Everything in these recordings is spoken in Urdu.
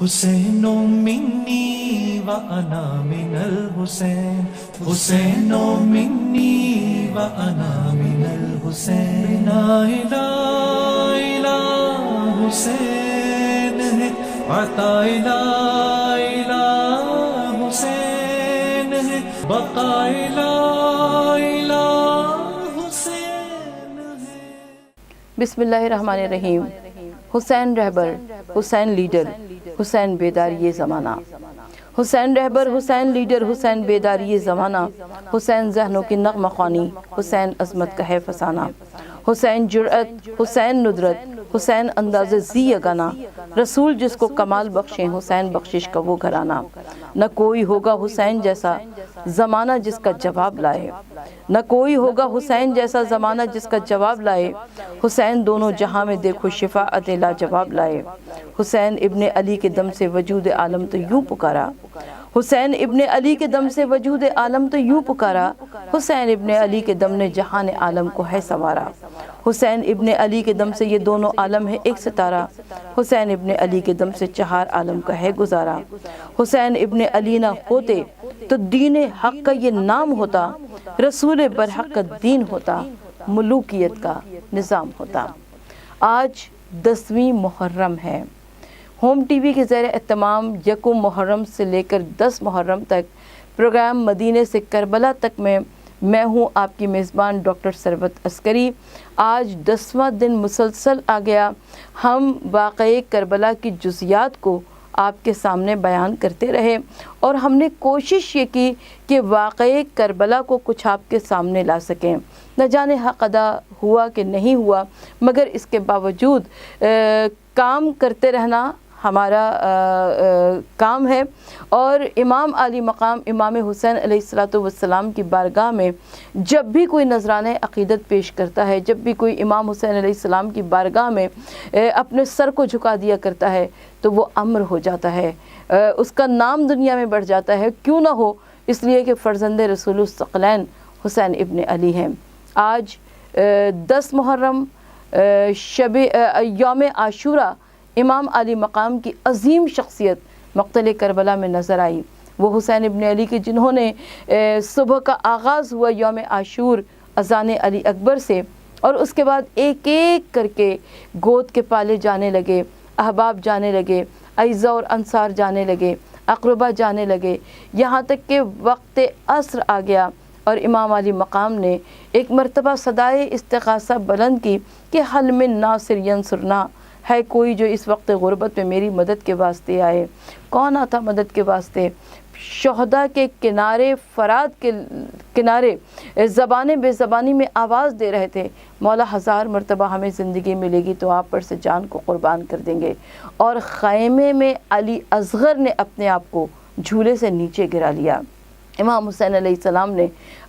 حسین منی وأنا من الحسین، حسین منی وأنا من الحسین، لا الہ الا حسین ہے، عطا لا الہ حسین ہے، بقا لا الہ حسین ہے۔ بسم اللہ الرحمن الرحیم۔ حسین رہبر، حسین لیڈر، حسین بیدار یہ زمانہ۔ حسین رہبر، حسین لیڈر، حسین بیدار یہ زمانہ، حسین ذہنوں کی نغمہ خوانی، حسین عظمت کا ہے فسانہ، حسین جرأت، حسین ندرت، حسین انداز زی یگانہ، رسول جس کو کمال بخشیں، حسین بخشش کا وہ گھرانہ۔ نہ کوئی ہوگا حسین جیسا زمانہ جس کا جواب لائے، نہ کوئی ہوگا حسین جیسا زمانہ جس کا جواب لائے، حسین دونوں جہاں میں دیکھو شفاعت لاجواب لائے۔ حسین ابن علی کے دم سے وجود عالم تو یوں پکارا، حسین ابن علی کے دم سے وجود عالم تو یوں پکارا، حسین ابن علی کے دم نے جہان عالم کو ہے سنوارا۔ حسین ابن علی کے دم سے یہ دونوں عالم ہے ایک ستارہ، حسین ابن علی کے دم سے چہار عالم کا ہے گزارا۔ حسین ابن علی نہ ہوتے تو دین حق کا یہ نام ہوتا، رسول برحق کا دین ہوتا، ملوکیت کا نظام ہوتا۔ آج 10ویں محرم ہے۔ ہوم ٹی وی کے زیر اہتمام 1 محرم سے لے کر 10 محرم تک پروگرام مدینے سے کربلا تک میں ہوں آپ کی میزبان ڈاکٹر ثروت عسکری۔ آج 10واں دن مسلسل آ گیا۔ ہم واقعے کربلا کی جزیات کو آپ کے سامنے بیان کرتے رہے اور ہم نے کوشش یہ کی کہ واقعے کربلا کو کچھ آپ کے سامنے لا سکیں۔ نہ جانے حق ادا ہوا کہ نہیں ہوا، مگر اس کے باوجود کام کرتے رہنا ہمارا کام ہے۔ اور امام علی مقام امام حسین علیہ السلام کی بارگاہ میں جب بھی کوئی نذرانہ عقیدت پیش کرتا ہے، جب بھی کوئی امام حسین علیہ السلام کی بارگاہ میں اپنے سر کو جھکا دیا کرتا ہے تو وہ امر ہو جاتا ہے، اس کا نام دنیا میں بڑھ جاتا ہے۔ کیوں نہ ہو؟ اس لیے کہ فرزند رسول الثقلین حسین ابن علی ہیں۔ آج 10 محرم یوم عاشورہ امام علی مقام کی عظیم شخصیت مقتل کربلا میں نظر آئی۔ وہ حسین ابن علی کے جنہوں نے صبح کا آغاز ہوا یوم عاشور اذان علی اکبر سے، اور اس کے بعد ایک ایک کر کے گود کے پالے جانے لگے، احباب جانے لگے، اعزاء اور انصار جانے لگے، اقربا جانے لگے، یہاں تک کہ وقت عصر آ گیا اور امام علی مقام نے ایک مرتبہ صدائے استغاثہ بلند کی کہ حل من ناصر ینصرنا، ہے کوئی جو اس وقت غربت میں میری مدد کے واسطے آئے۔ کون آتا مدد کے واسطے؟ شہداء کے کنارے، فرات کے کنارے زبان بے زبانی میں آواز دے رہے تھے، مولا 1000 مرتبہ ہمیں زندگی ملے گی تو آپ پر سے جان کو قربان کر دیں گے۔ اور خیمے میں علی اصغر نے اپنے آپ کو جھولے سے نیچے گرا لیا۔ امام حسین علیہ السلام نے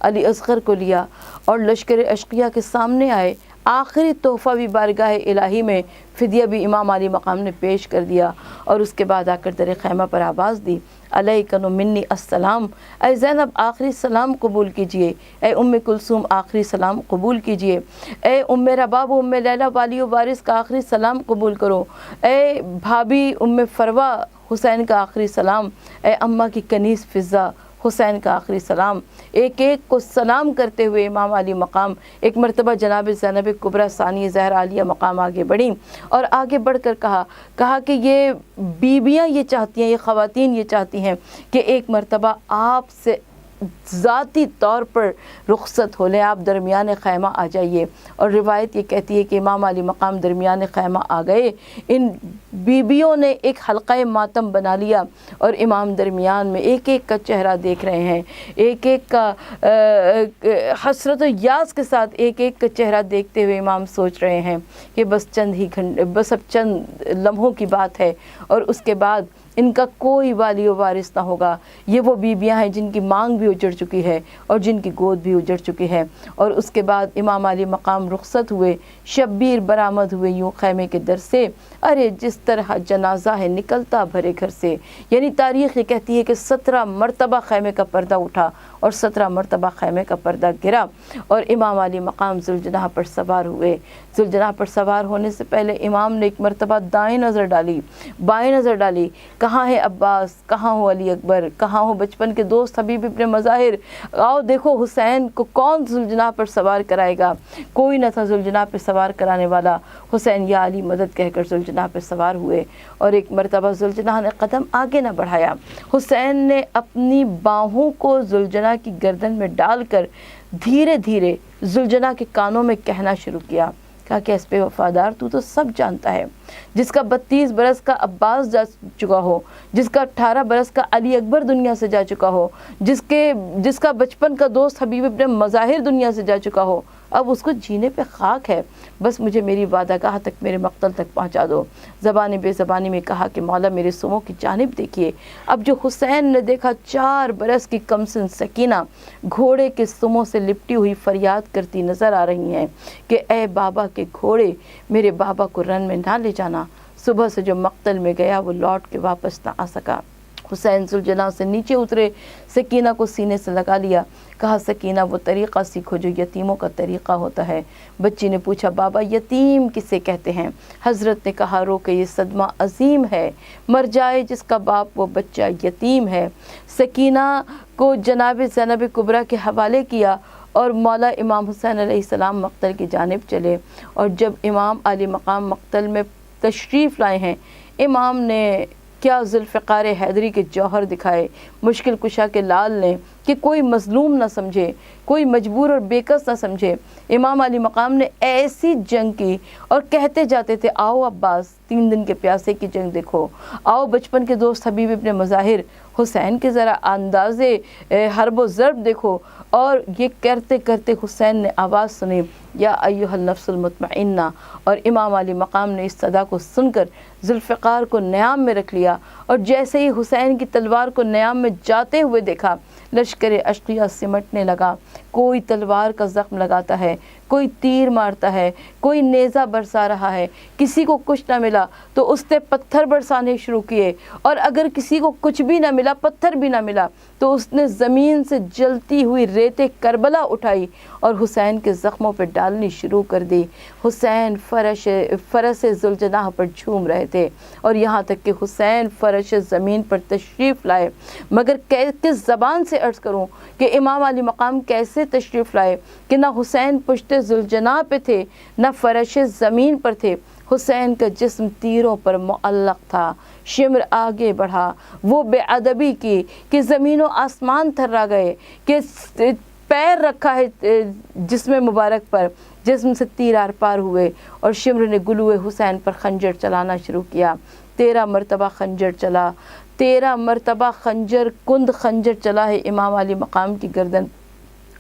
علی اصغر کو لیا اور لشکر اشقیہ کے سامنے آئے۔ آخری تحفہ بھی بارگاہ الہی میں فدیہ بھی امام علی مقام نے پیش کر دیا، اور اس کے بعد آ کر در خیمہ پر آواز دی، علیکن منی السلام، اے زینب آخری سلام قبول کیجئے، اے ام کلثوم آخری سلام قبول کیجئے، اے ام رباب و ام لیلہ والی و وارث کا آخری سلام قبول کرو، اے بھابی ام فروہ حسین کا آخری سلام، اے اماں کی کنیز فضہ حسین کا آخری سلام۔ ایک ایک کو سلام کرتے ہوئے امام علی مقام ایک مرتبہ جناب زینب کبریٰ ثانی زہرا عالیہ مقام آگے بڑھیں اور آگے بڑھ کر کہا کہ یہ بیویاں یہ چاہتی ہیں، یہ خواتین یہ چاہتی ہیں کہ ایک مرتبہ آپ سے ذاتی طور پر رخصت ہو لیں، آپ درمیان خیمہ آ جائیے۔ اور روایت یہ کہتی ہے کہ امام علی مقام درمیان خیمہ آ گئے، ان بیویوں نے ایک حلقہ ماتم بنا لیا اور امام درمیان میں ایک ایک کا چہرہ دیکھ رہے ہیں، ایک ایک کا حسرت و یاس کے ساتھ ایک ایک کا چہرہ دیکھتے ہوئے امام سوچ رہے ہیں کہ بس اب چند لمحوں کی بات ہے اور اس کے بعد ان کا کوئی والی و وارث نہ ہوگا۔ یہ وہ بیویاں ہیں جن کی مانگ بھی اجڑ چکی ہے اور جن کی گود بھی اجڑ چکی ہے۔ اور اس کے بعد امام علی مقام رخصت ہوئے، شبیر برآمد ہوئے یوں خیمے کے در سے، ارے جس طرح جنازہ ہے نکلتا بھرے گھر سے۔ یعنی تاریخ یہ کہتی ہے کہ 17 مرتبہ خیمے کا پردہ اٹھا اور 17 مرتبہ خیمے کا پردہ گرا اور امام علی مقام ذوالجناح پر سوار ہوئے۔ ذوالجناح پر سوار ہونے سے پہلے امام نے ایک مرتبہ دائیں نظر ڈالی، بائیں نظر ڈالی، کہاں ہے عباس، کہاں ہو علی اکبر، کہاں ہو بچپن کے دوست حبیب ابن مظاہر، آؤ دیکھو حسین کو کون ذوالجناح پر سوار کرائے گا۔ کوئی نہ تھا ذوالجناح پر سوار کرانے والا، حسین یا علی مدد کہہ کر ذوالجناح پر سوار ہوئے، اور ایک مرتبہ ذوالجناح نے قدم آگے نہ بڑھایا، حسین نے اپنی باہوں کو ذوالجناح کی گردن میں ڈال کر دھیرے دھیرے ذوالجناح کے کانوں میں کہنا شروع کیا، کہا کہ اس پہ وفادار تو سب جانتا ہے، جس کا 32 برس کا عباس جا چکا ہو، جس کا 18 برس کا علی اکبر دنیا سے جا چکا ہو، جس کا بچپن کا دوست حبیب ابن مظاہر دنیا سے جا چکا ہو، اب اس کو جینے پہ خاک ہے، بس مجھے میری وعدہ گاہ تک، میرے مقتل تک پہنچا دو۔ زبان بے زبانی میں کہا کہ مولا میرے سموں کی جانب دیکھیے۔ اب جو حسین نے دیکھا 4 برس کی کمسن سکینہ گھوڑے کے سموں سے لپٹی ہوئی فریاد کرتی نظر آ رہی ہیں کہ اے بابا کے گھوڑے، میرے بابا کو رن میں نہ لے جانا، صبح سے جو مقتل میں گیا وہ لوٹ کے واپس نہ آ سکا۔ حسین ذوالجناح سے نیچے اترے، سکینہ کو سینے سے لگا لیا، کہا سکینہ وہ طریقہ سیکھو جو یتیموں کا طریقہ ہوتا ہے۔ بچی نے پوچھا بابا یتیم کسے کہتے ہیں؟ حضرت نے کہا رو کہ یہ صدمہ عظیم ہے، مر جائے جس کا باپ وہ بچہ یتیم ہے۔ سکینہ کو جناب زینب کبریٰ کے حوالے کیا اور مولا امام حسین علیہ السلام مقتل کی جانب چلے، اور جب امام علی مقام مقتل میں تشریف لائے ہیں، امام نے کیا ذوالفقار حیدری کے جوہر دکھائے، مشکل کشا کے لال نے، کہ کوئی مظلوم نہ سمجھے، کوئی مجبور اور بےکس نہ سمجھے۔ امام علی مقام نے ایسی جنگ کی اور کہتے جاتے تھے آؤ عباس 3 دن کے پیاسے کی جنگ دیکھو، آؤ بچپن کے دوست حبیب ابن مظاہر حسین کے ذرا انداز حرب و ضرب دیکھو، اور یہ کرتے کرتے حسین نے آواز سنی یا ایھا النفس المطمئنہ، اور امام علی مقام نے اس صدا کو سن کر ذوالفقار کو نیام میں رکھ لیا، اور جیسے ہی حسین کی تلوار کو نیام میں جاتے ہوئے دیکھا لشکر اشقیہ سمٹنے لگا، کوئی تلوار کا زخم لگاتا ہے، کوئی تیر مارتا ہے، کوئی نیزہ برسا رہا ہے، کسی کو کچھ نہ ملا تو اس نے پتھر برسانے شروع کیے، اور اگر کسی کو کچھ بھی نہ ملا، پتھر بھی نہ ملا، تو اس نے زمین سے جلتی ہوئی ریت کربلا اٹھائی اور حسین کے زخموں پہ ڈالنی شروع کر دی۔ حسین فرش ذوالجناح پر جھوم رہے تھے، اور یہاں تک کہ حسین فرش زمین پر تشریف لائے، مگر کس زبان سے عرض کروں کہ امام علی مقام کیسے تشریف لائے کہ نہ حسین پشت ذوالجناح پہ تھے، نہ فرش زمین پر تھے، حسین کا جسم تیروں پر معلق تھا، شمر آگے بڑھا، وہ بے ادبی کی کہ زمین و آسمان تھرا گئے، کہ پیر رکھا ہے جسم مبارک پر، جسم سے تیر آر پار ہوئے، اور شمر نے گلوئے حسین پر خنجر چلانا شروع کیا۔ 13 مرتبہ خنجر چلا، 13 مرتبہ کند خنجر چلا ہے امام علی مقام کی گردن،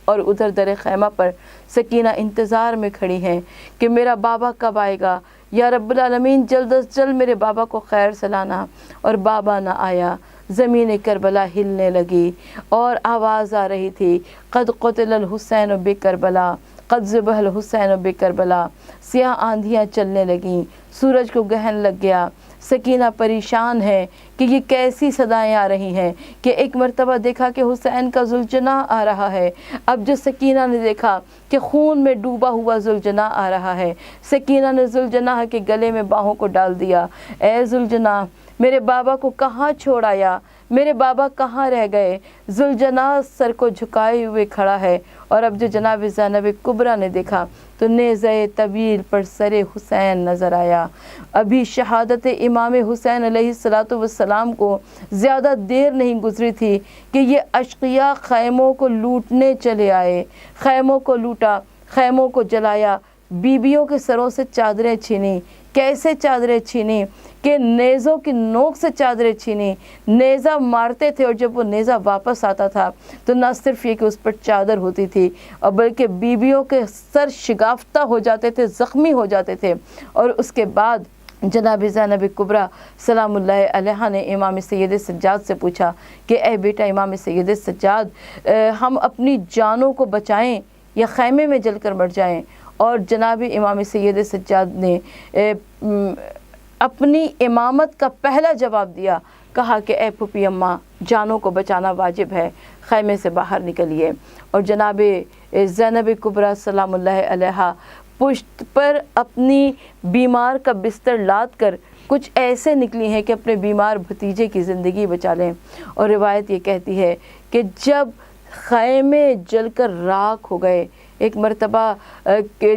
اور ادھر در خیمہ پر سکینہ انتظار میں کھڑی ہیں کہ میرا بابا کب آئے گا، یا رب العالمین جلد از جلد میرے بابا کو خیر سے لانا، اور بابا نہ آیا۔ زمین کربلا ہلنے لگی اور آواز آ رہی تھی قد قتل الحسین بکربلا، قد ذبح الحسین بکربلا۔ سیاہ آندھیاں چلنے لگیں، سورج کو گہن لگ گیا، سکینہ پریشان ہے کہ یہ کیسی صدائیں آ رہی ہیں، کہ ایک مرتبہ دیکھا کہ حسین کا ذوالجناح آ رہا ہے، اب جو سکینہ نے دیکھا کہ خون میں ڈوبا ہوا ذوالجناح آ رہا ہے، سکینہ نے ذوالجناح کے گلے میں باہوں کو ڈال دیا، اے ذوالجناح میرے بابا کو کہاں چھوڑ آیا، میرے بابا کہاں رہ گئے؟ ذوالجناح سر کو جھکائے ہوئے کھڑا ہے، اور اب جو جناب زینب کبریٰ نے دیکھا تو نیزہ طویل پر سر حسین نظر آیا۔ ابھی شہادت امام حسین علیہ السلام کو زیادہ دیر نہیں گزری تھی کہ یہ اشقیاء خیموں کو لوٹنے چلے آئے، خیموں کو لوٹا، خیموں کو جلایا، بیویوں کے سروں سے چادریں چھینی۔ کیسے چادریں چھینی کہ نیزوں کی نوک سے چادریں چھینی، نیزہ مارتے تھے، اور جب وہ نیزہ واپس آتا تھا تو نہ صرف یہ کہ اس پر چادر ہوتی تھی، اور بلکہ بیویوں کے سر شگافتہ ہو جاتے تھے، زخمی ہو جاتے تھے۔ اور اس کے بعد جناب زینب کبریٰ سلام اللہ علیہا نے امام سید سجاد سے پوچھا کہ اے بیٹا امام سید سجاد، ہم اپنی جانوں کو بچائیں یا خیمے میں جل کر مر جائیں؟ اور جناب امام سید سجاد نے اپنی امامت کا پہلا جواب دیا، کہا کہ اے پھوپھی اماں، جانوں کو بچانا واجب ہے، خیمے سے باہر نکلیے۔ اور جناب زینب کبریٰ سلام اللہ علیہا پشت پر اپنی بیمار کا بستر لاد کر کچھ ایسے نکلی ہیں کہ اپنے بیمار بھتیجے کی زندگی بچا لیں۔ اور روایت یہ کہتی ہے کہ جب خیمے جل کر راکھ ہو گئے، ایک مرتبہ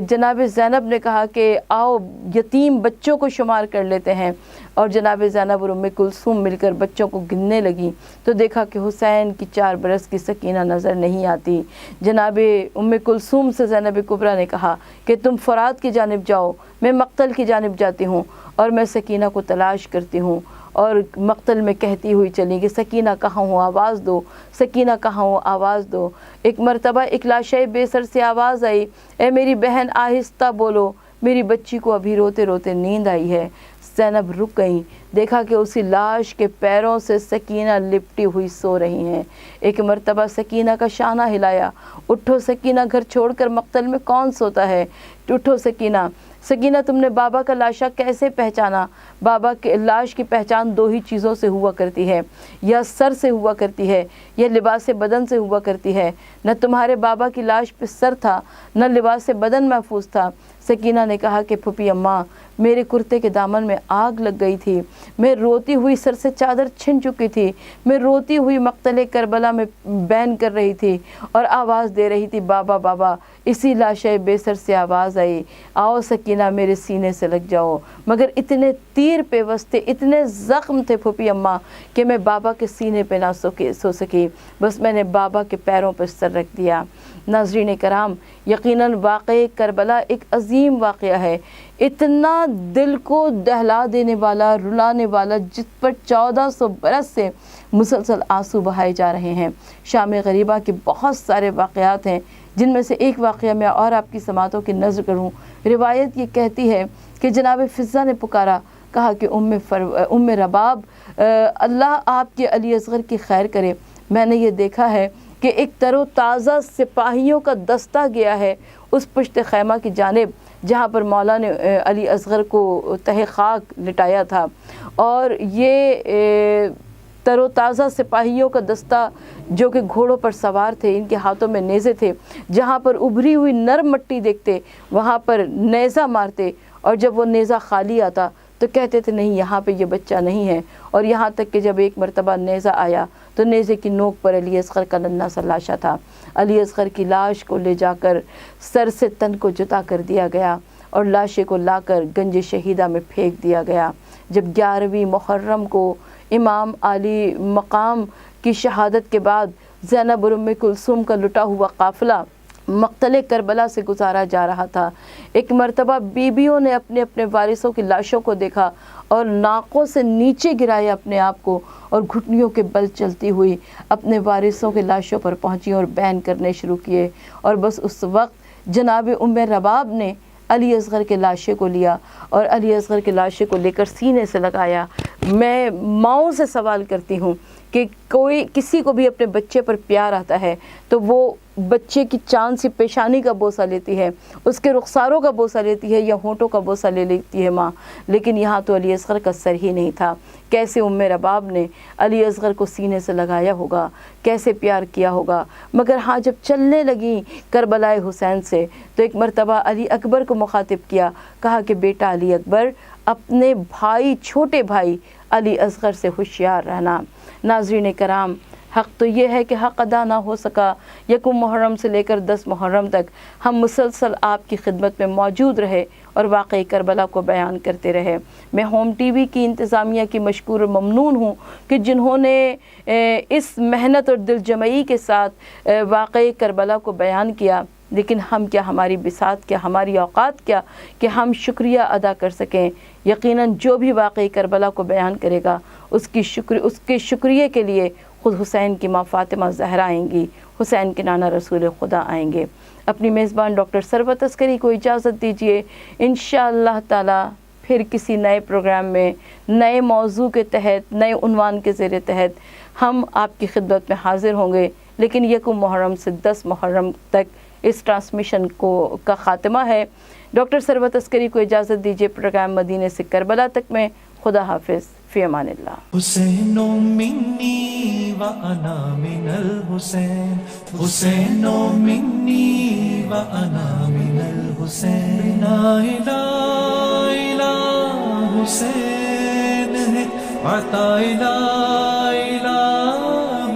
جناب زینب نے کہا کہ آؤ یتیم بچوں کو شمار کر لیتے ہیں، اور جناب زینب اور ام کلثوم مل کر بچوں کو گننے لگیں تو دیکھا کہ حسین کی 4 برس کی سکینہ نظر نہیں آتی۔ جناب ام کلثوم سے زینب کبریٰ نے کہا کہ تم فرات کی جانب جاؤ، میں مقتل کی جانب جاتی ہوں اور میں سکینہ کو تلاش کرتی ہوں، اور مقتل میں کہتی ہوئی چلی کہ سکینہ کہاں ہو آواز دو، سکینہ کہاں ہو آواز دو۔ ایک مرتبہ ایک لاشے بے سر سے آواز آئی، اے میری بہن آہستہ بولو، میری بچی کو ابھی روتے روتے نیند آئی ہے۔ زینب رک گئیں، دیکھا کہ اسی لاش کے پیروں سے سکینہ لپٹی ہوئی سو رہی ہیں۔ ایک مرتبہ سکینہ کا شانہ ہلایا، اٹھو سکینہ، گھر چھوڑ کر مقتل میں کون سوتا ہے، اٹھو سکینہ۔ سکینہ تم نے بابا کا لاشا کیسے پہچانا؟ بابا کے لاش کی پہچان 2 ہی چیزوں سے ہوا کرتی ہے، یا سر سے ہوا کرتی ہے یا لباس بدن سے ہوا کرتی ہے۔ نہ تمہارے بابا کی لاش پہ سر تھا، نہ لباس بدن محفوظ تھا۔ سکینہ نے کہا کہ پھوپھی اماں، میرے کرتے کے دامن میں آگ لگ گئی تھی، میں روتی ہوئی سر سے چادر چھن چکی تھی، میں روتی ہوئی مقتل کربلا میں بین کر رہی تھی اور آواز دے رہی تھی بابا بابا۔ اسی لاشے بے سر سے آواز آئی، آؤ سکینہ میرے سینے سے لگ جاؤ، مگر اتنے تیر پیوستے، اتنے زخم تھے پھوپھی اماں کہ میں بابا کے سینے پہ نہ سو سکی، بس میں نے بابا کے پیروں پہ سر رکھ دیا۔ ناظرین کرام، یقیناً واقعہ کربلا ایک عظیم واقعہ ہے، اتنا دل کو دہلا دینے والا، رلانے والا، جس پر 1400 برس سے مسلسل آنسو بہائے جا رہے ہیں۔ شام غریبہ کے بہت سارے واقعات ہیں، جن میں سے ایک واقعہ میں اور آپ کی سماعتوں کی نظر کروں۔ روایت یہ کہتی ہے کہ جناب فضہ نے پکارا، کہا کہ ام رباب، اللہ آپ کے علی اصغر کی خیر کرے، میں نے یہ دیکھا ہے کہ ایک تر و تازہ سپاہیوں کا دستہ گیا ہے اس پشت خیمہ کی جانب جہاں پر مولا نے علی اصغر کو تہ خاک لٹایا تھا، اور یہ تر و تازہ سپاہیوں کا دستہ جو کہ گھوڑوں پر سوار تھے، ان کے ہاتھوں میں نیزے تھے، جہاں پر ابھری ہوئی نرم مٹی دیکھتے وہاں پر نیزہ مارتے، اور جب وہ نیزہ خالی آتا تو کہتے تھے نہیں یہاں پہ یہ بچہ نہیں ہے، اور یہاں تک کہ جب ایک مرتبہ نیزہ آیا تو نیزے کی نوک پر علی اصغر کا ننھا سا لاشا تھا۔ علی اصغر کی لاش کو لے جا کر سر سے تن کو جدا کر دیا گیا اور لاشے کو لا کر گنج شہیدہ میں پھینک دیا گیا۔ جب 11ویں محرم کو امام علی مقام کی شہادت کے بعد زینب اور ام کلثوم کا لٹا ہوا قافلہ مقتل کربلا سے گزارا جا رہا تھا، ایک مرتبہ بیویوں نے اپنے اپنے وارثوں کی لاشوں کو دیکھا اور ناقوں سے نیچے گرایا اپنے آپ کو، اور گھٹنیوں کے بل چلتی ہوئی اپنے وارثوں کے لاشوں پر پہنچی اور بین کرنے شروع کیے، اور بس اس وقت جناب ام رباب نے علی اصغر کے لاشے کو لیا اور علی اصغر کے لاشے کو لے کر سینے سے لگایا۔ میں ماؤں سے سوال کرتی ہوں کہ کسی کو بھی اپنے بچے پر پیار آتا ہے تو وہ بچے کی چاند سی پیشانی کا بوسہ لیتی ہے، اس کے رخساروں کا بوسہ لیتی ہے یا ہونٹوں کا بوسہ لے لیتی ہے ماں، لیکن یہاں تو علی اصغر کا سر ہی نہیں تھا۔ کیسے ام رباب نے علی اصغر کو سینے سے لگایا ہوگا، کیسے پیار کیا ہوگا۔ مگر ہاں جب چلنے لگیں کربلائے حسین سے تو ایک مرتبہ علی اکبر کو مخاطب کیا، کہا کہ بیٹا علی اکبر، اپنے بھائی، چھوٹے بھائی علی اصغر سے ہوشیار رہنا۔ ناظرین کرام، حق تو یہ ہے کہ حق ادا نہ ہو سکا، 1 محرم سے لے کر 10 محرم تک ہم مسلسل آپ کی خدمت میں موجود رہے اور واقعی کربلا کو بیان کرتے رہے۔ میں ہوم ٹی وی کی انتظامیہ کی مشکور و ممنون ہوں کہ جنہوں نے اس محنت اور دل جمعی کے ساتھ واقعی کربلا کو بیان کیا، لیکن ہم کیا، ہماری بساط کیا، ہماری اوقات کیا کہ ہم شکریہ ادا کر سکیں۔ یقیناً جو بھی واقعی کربلا کو بیان کرے گا اس کے شکریہ کے لیے خود حسین کی ماں فاطمہ زہرا آئیں گی، حسین کے نانا رسول خدا آئیں گے۔ اپنی میزبان ڈاکٹر ثروت عسکری کو اجازت دیجیے، انشاءاللہ تعالی پھر کسی نئے پروگرام میں نئے موضوع کے تحت، نئے عنوان کے زیر تحت ہم آپ کی خدمت میں حاضر ہوں گے، لیکن 1 محرم سے 10 محرم تک اس ٹرانسمیشن کا خاتمہ ہے۔ ڈاکٹر ثروت عسکری کو اجازت دیجیے پروگرام مدینے سے کربلا تک میں۔ خدا حافظ، فی امان اللہ۔ حسین منی وانا من الحسین، حسین منی وانا من الحسین، لا الہ الا حسین۔ عطائے لا الہ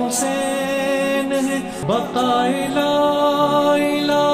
حسین ہے، بقائے لا الہ